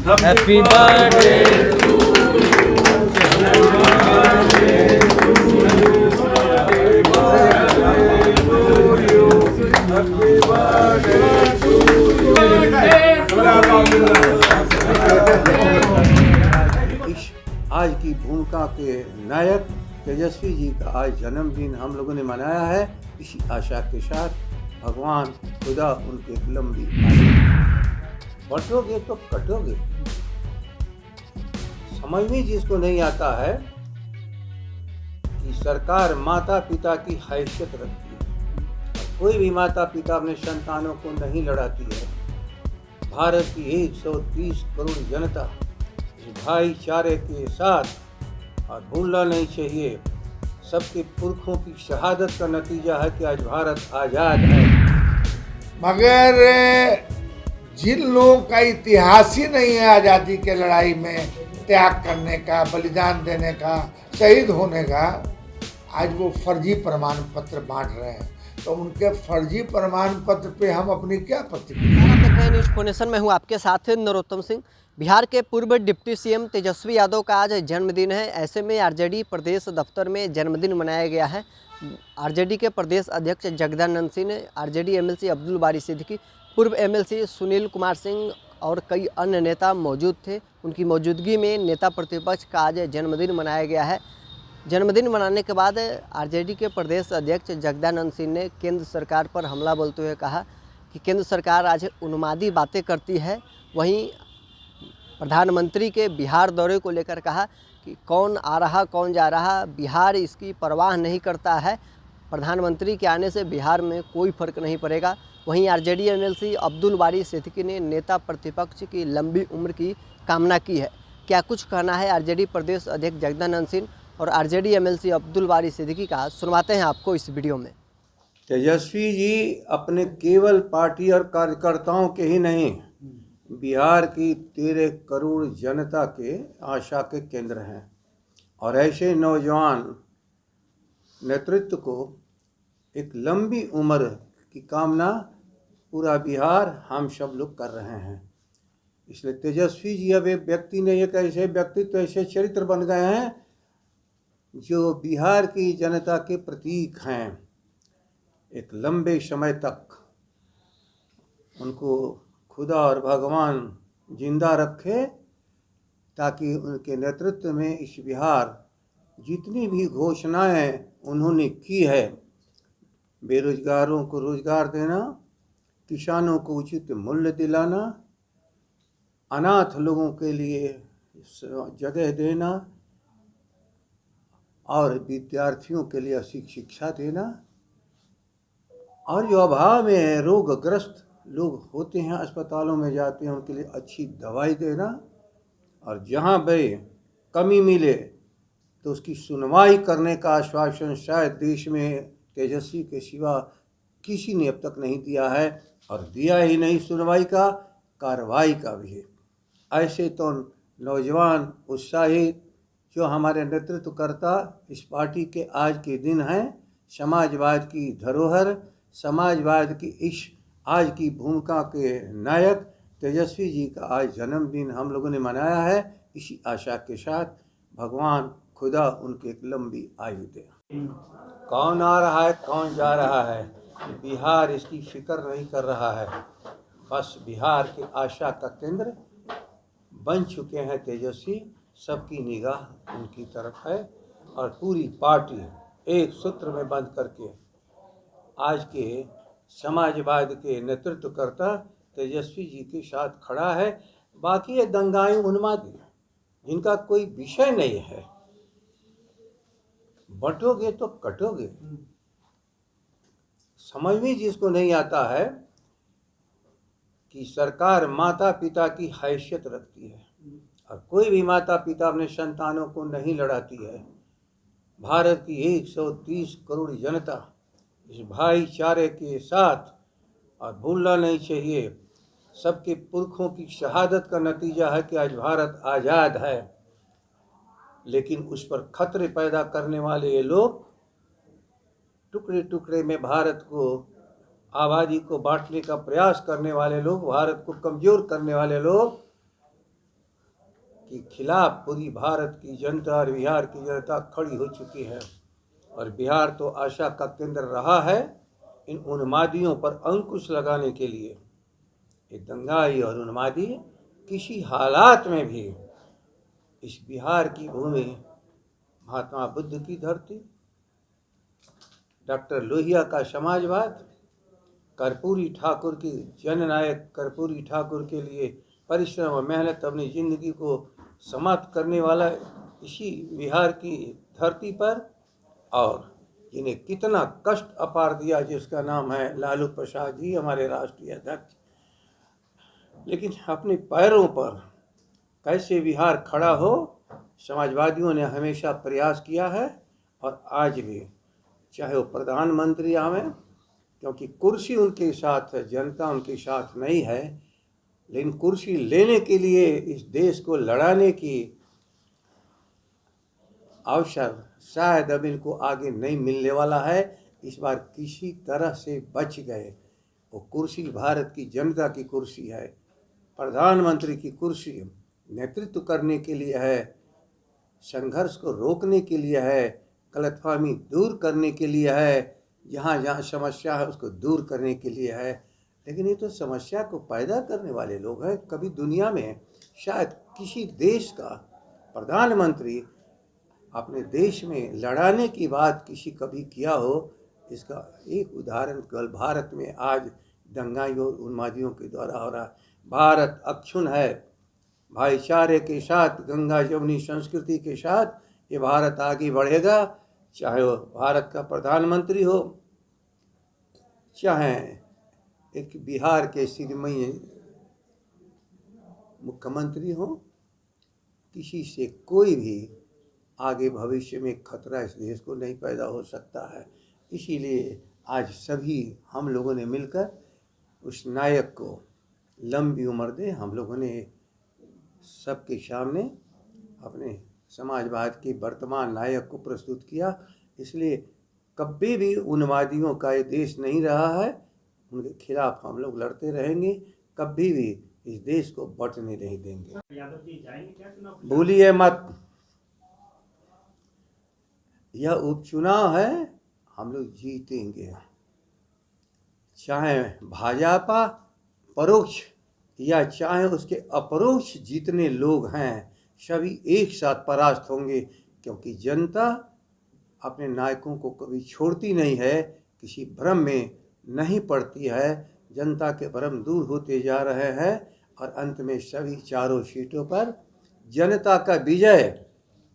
Happy birthday. आज की भूमिका के नायक तेजस्वी जी का आज जन्मदिन हम लोगों ने मनाया है। इसी आशा के साथ भगवान खुदा उनके एक लंबी आयु। बटोगे तो कटोगे। समझ में जिसको नहीं आता है कि सरकार माता पिता की हैसियत रखती है। कोई भी माता पिता अपने संतानों को नहीं लड़ाती है। भारत की 130 करोड़ जनता इस भाईचारे के साथ, और भूलना नहीं चाहिए, सबके पुरखों की शहादत का नतीजा है कि आज भारत आज़ाद है। मगर जिन लोगों का इतिहास ही नहीं है आज़ादी के लड़ाई में त्याग करने का, बलिदान देने का, शहीद होने का, आज वो फर्जी प्रमाण पत्र बांट रहे हैं। तो उनके फर्जी प्रमाण पत्र पे हम अपनी क्या प्रतिक्रिया। आप देख रहे हैं न्यूज़ फोनेशन में हूँ आपके साथ नरोत्तम सिंह। बिहार के पूर्व डिप्टी सीएम तेजस्वी यादव का आज जन्मदिन है। ऐसे में आरजेडी प्रदेश दफ्तर में जन्मदिन मनाया गया है। आरजेडी के प्रदेश अध्यक्ष जगदानंद सिंह, आरजेडी एमएलसी अब्दुल बारी सिद्दीकी, पूर्व एमएलसी सुनील कुमार सिंह और कई अन्य नेता मौजूद थे। उनकी मौजूदगी में नेता प्रतिपक्ष का आज जन्मदिन मनाया गया है। जन्मदिन मनाने के बाद आरजेडी के प्रदेश अध्यक्ष जगदानंद सिंह ने केंद्र सरकार पर हमला बोलते हुए कहा कि केंद्र सरकार आज उन्मादी बातें करती है। वहीं प्रधानमंत्री के बिहार दौरे को लेकर कहा कि कौन आ रहा कौन जा रहा, बिहार इसकी परवाह नहीं करता है। प्रधानमंत्री के आने से बिहार में कोई फर्क नहीं पड़ेगा। वहीं आरजेडी एमएलसी अब्दुल बारी सिद्दीकी ने नेता प्रतिपक्ष की लंबी उम्र की कामना की है। क्या कुछ कहना है आरजेडी प्रदेश अध्यक्ष जगदानंद सिंह और आरजेडी एमएलसी अब्दुल बारी सिद्दीकी का, सुनवाते हैं आपको इस वीडियो में। तेजस्वी जी अपने केवल पार्टी और कार्यकर्ताओं के ही नहीं, बिहार की 13 करोड़ जनता के आशा के केंद्र हैं। और ऐसे नौजवान नेतृत्व को एक लंबी उम्र की कामना पूरा बिहार हम सब लोग कर रहे हैं। इसलिए तेजस्वी जी अब एक व्यक्ति नहीं, एक ऐसे व्यक्तित्व, ऐसे चरित्र बन गए हैं जो बिहार की जनता के प्रतीक हैं। एक लंबे समय तक उनको खुदा और भगवान जिंदा रखे, ताकि उनके नेतृत्व में इस बिहार जितनी भी घोषणाएं उन्होंने की है, बेरोजगारों को रोजगार देना, किसानों को उचित मूल्य दिलाना, अनाथ लोगों के लिए जगह देना और विद्यार्थियों के लिए अच्छी शिक्षा देना, और जो अभाव में रोगग्रस्त लोग होते हैं, अस्पतालों में जाते हैं, उनके लिए अच्छी दवाई देना, और जहाँ पे कमी मिले तो उसकी सुनवाई करने का आश्वासन शायद देश में तेजस्वी के सिवा किसी ने अब तक नहीं दिया है। और दिया ही नहीं सुनवाई का, कार्रवाई का भी है। ऐसे तो नौजवान उत्साहित जो हमारे नेतृत्व करता इस पार्टी के आज के दिन हैं, समाजवाद की धरोहर, समाजवाद की इस आज की भूमिका के नायक तेजस्वी जी का आज जन्मदिन हम लोगों ने मनाया है। इसी आशा के साथ भगवान खुदा उनके एक लंबी आयु दे। कौन आ रहा है कौन जा रहा है, बिहार इसकी फिक्र नहीं कर रहा है। बस बिहार के आशा का केंद्र बन चुके हैं तेजस्वी। सबकी निगाह उनकी तरफ है और पूरी पार्टी एक सूत्र में बंद करके आज के समाजवाद के नेतृत्वकर्ता तेजस्वी जी के साथ खड़ा है। बाकी ये दंगाई उन्मादी जिनका कोई विषय नहीं है, बटोगे तो कटोगे। समझ में जिसको नहीं आता है कि सरकार माता पिता की हैसियत रखती है, और कोई भी माता पिता अपने संतानों को नहीं लड़ाती है। भारत की 130 करोड़ जनता इस भाईचारे के साथ, और भूलना नहीं चाहिए, सबके पुरखों की शहादत का नतीजा है कि आज भारत आज़ाद है। लेकिन उस पर खतरे पैदा करने वाले ये लोग, टुकड़े टुकड़े में भारत को, आबादी को बांटने का प्रयास करने वाले लोग, भारत को कमज़ोर करने वाले लोग के खिलाफ पूरी भारत की जनता और बिहार की जनता खड़ी हो चुकी है। और बिहार तो आशा का केंद्र रहा है इन उन्मादियों पर अंकुश लगाने के लिए। ये दंगाई और उन्मादी किसी हालात में भी इस बिहार की भूमि, महात्मा बुद्ध की धरती, डॉक्टर लोहिया का समाजवाद, कर्पूरी ठाकुर की जननायक कर्पूरी ठाकुर के लिए परिश्रम और मेहनत अपनी जिंदगी को समाप्त करने वाला इसी बिहार की धरती पर, और जिन्हें कितना कष्ट अपार दिया, जिसका नाम है लालू प्रसाद जी, हमारे राष्ट्रीय अध्यक्ष। लेकिन अपने पैरों पर कैसे बिहार खड़ा हो, समाजवादियों ने हमेशा प्रयास किया है। और आज भी चाहे वो प्रधानमंत्री आवे, क्योंकि कुर्सी उनके साथ है, जनता उनके साथ नहीं है, लेकिन कुर्सी लेने के लिए इस देश को लड़ाने की अवसर शायद अब इनको आगे नहीं मिलने वाला है। इस बार किसी तरह से बच गए। वो कुर्सी भारत की जनता की कुर्सी है, प्रधानमंत्री की कुर्सी नेतृत्व करने के लिए है, संघर्ष को रोकने के लिए है, गलतफहमी दूर करने के लिए है, जहाँ जहाँ समस्या है उसको दूर करने के लिए है। लेकिन ये तो समस्या को पैदा करने वाले लोग हैं। कभी दुनिया में शायद किसी देश का प्रधानमंत्री अपने देश में लड़ाने की बात किसी कभी किया हो, इसका एक उदाहरण केवल भारत में आज दंगाइयों और उन्मादियों के द्वारा हो रहा है। भारत अक्षुण्ण है, भाईचारे के साथ, गंगा जमुनी संस्कृति के साथ ये भारत आगे बढ़ेगा। चाहे वो भारत का प्रधानमंत्री हो, चाहे एक बिहार के श्रीमयी मुख्यमंत्री हो, किसी से कोई भी आगे भविष्य में खतरा इस देश को नहीं पैदा हो सकता है। इसीलिए आज सभी हम लोगों ने मिलकर उस नायक को लंबी उम्र दे, हम लोगों ने सबके सामने अपने समाजवाद के वर्तमान नायक को प्रस्तुत किया। इसलिए कभी भी उन्मादियों का ये देश नहीं रहा है, उनके खिलाफ हम लोग लड़ते रहेंगे, कभी भी इस देश को बंटने नहीं देंगे। भूलिए मत, यह उपचुनाव है, हम लोग जीतेंगे। चाहे भाजपा परोक्ष या चाहे उसके अपरोक्ष जितने लोग हैं, सभी एक साथ परास्त होंगे, क्योंकि जनता अपने नायकों को कभी छोड़ती नहीं है, किसी भ्रम में नहीं पड़ती है। जनता के भ्रम दूर होते जा रहे हैं और अंत में सभी चारों सीटों पर जनता का विजय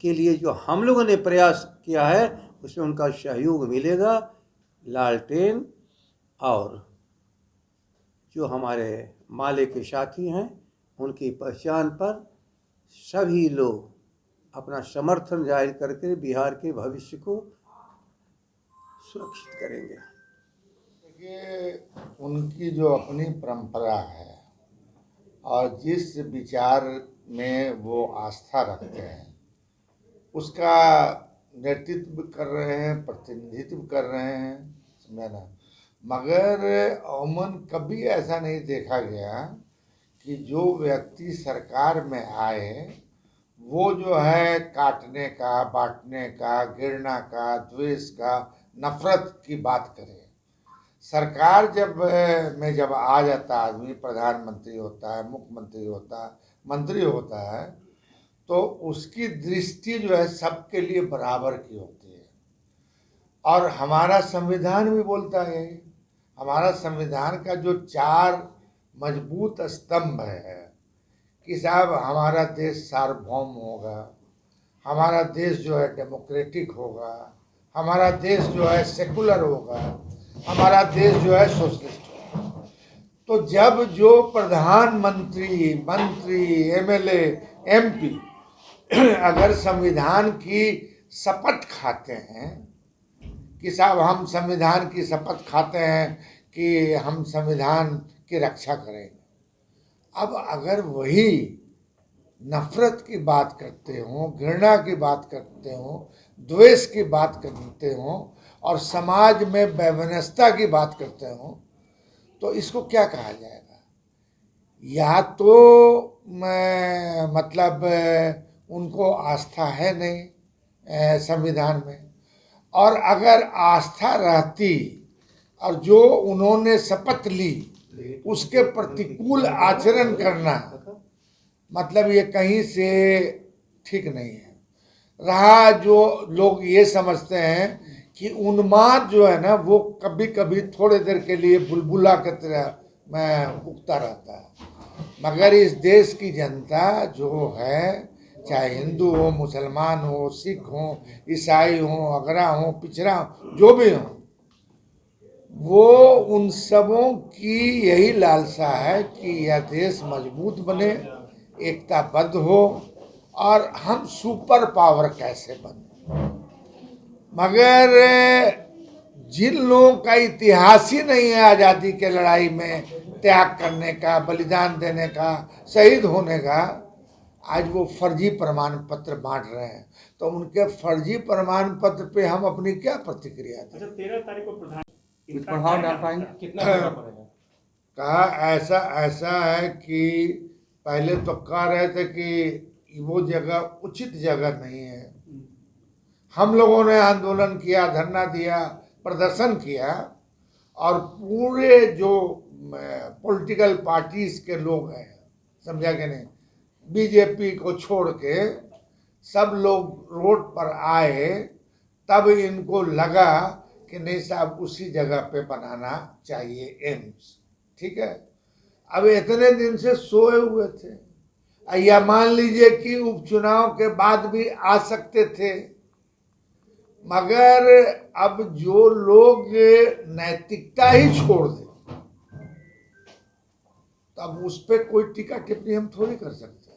के लिए जो हम लोगों ने प्रयास किया है, उसमें उनका सहयोग मिलेगा। लालटेन और जो हमारे माले के साथी हैं, उनकी पहचान पर सभी लोग अपना समर्थन जाहिर करके बिहार के भविष्य को सुरक्षित करेंगे। देखिए, उनकी जो अपनी परंपरा है और जिस विचार में वो आस्था रखते हैं, उसका नेतृत्व कर रहे हैं, प्रतिनिधित्व कर रहे हैं, समझे ना। मगर अमूमन कभी ऐसा नहीं देखा गया कि जो व्यक्ति सरकार में आए वो जो है काटने का, बांटने का, घृणा का, द्वेष का, नफरत की बात करे। सरकार जब आ जाता आदमी, प्रधानमंत्री होता है, मुख्यमंत्री होता है, मंत्री होता है, तो उसकी दृष्टि जो है सबके लिए बराबर की होती है। और हमारा संविधान भी बोलता है, हमारा संविधान का जो 4 मजबूत स्तंभ है कि साहब हमारा देश सार्वभौम होगा, हमारा देश जो है डेमोक्रेटिक होगा, हमारा देश जो है सेकुलर होगा, हमारा देश जो है सोशलिस्ट होगा। तो जब जो प्रधानमंत्री, मंत्री, एमएलए, एमपी अगर संविधान की शपथ खाते हैं कि साहब हम संविधान की शपथ खाते हैं कि हम संविधान की रक्षा करेंगे, अब अगर वही नफरत की बात करते हो, घृणा की बात करते हो, द्वेष की बात करते हो और समाज में वैमनस्यता की बात करते हो, तो इसको क्या कहा जाएगा? या तो मतलब उनको आस्था है नहीं संविधान में। और अगर आस्था रहती और जो उन्होंने शपथ ली उसके प्रतिकूल आचरण करना, मतलब ये कहीं से ठीक नहीं है। रहा जो लोग ये समझते हैं कि उन्माद जो है ना वो कभी कभी थोड़े देर के लिए बुलबुला की तरह में उगता रहता है, मगर इस देश की जनता जो है, चाहे हिंदू हो, मुसलमान हो, सिख हो, ईसाई हो, अगरा हो, पिछड़ा हो, जो भी हो, वो उन सबों की यही लालसा है कि यह देश मजबूत बने, एकताबद्ध हो और हम सुपर पावर कैसे बने। मगर जिन लोगों का इतिहास ही नहीं है आज़ादी के लड़ाई में त्याग करने का, बलिदान देने का, शहीद होने का, आज वो फर्जी प्रमाण पत्र बांट रहे हैं, तो उनके फर्जी प्रमाण पत्र पे हम अपनी क्या प्रतिक्रिया दें। अच्छा, 13 तारीख को प्रधान कुछ प्रभाव डाल पाएंगे? कितना प्रभाव पड़ेगा? कहा ऐसा है कि पहले तो कह रहे थे कि वो जगह उचित जगह नहीं है। हम लोगों ने आंदोलन किया, धरना दिया, प्रदर्शन किया और पूरे जो पॉलिटिकल पार्टीज के लोग हैं, समझा कि नहीं, बीजेपी को छोड़ के सब लोग रोड पर आए, तब इनको लगा कि नहीं साहब उसी जगह पे बनाना चाहिए एम्स। ठीक है, अब इतने दिन से सोए हुए थे, या मान लीजिए कि उपचुनाव के बाद भी आ सकते थे, मगर अब जो लोग नैतिकता ही छोड़ दे, तब उस पर कोई टीका टिप्पणी हम थोड़ी कर सकते।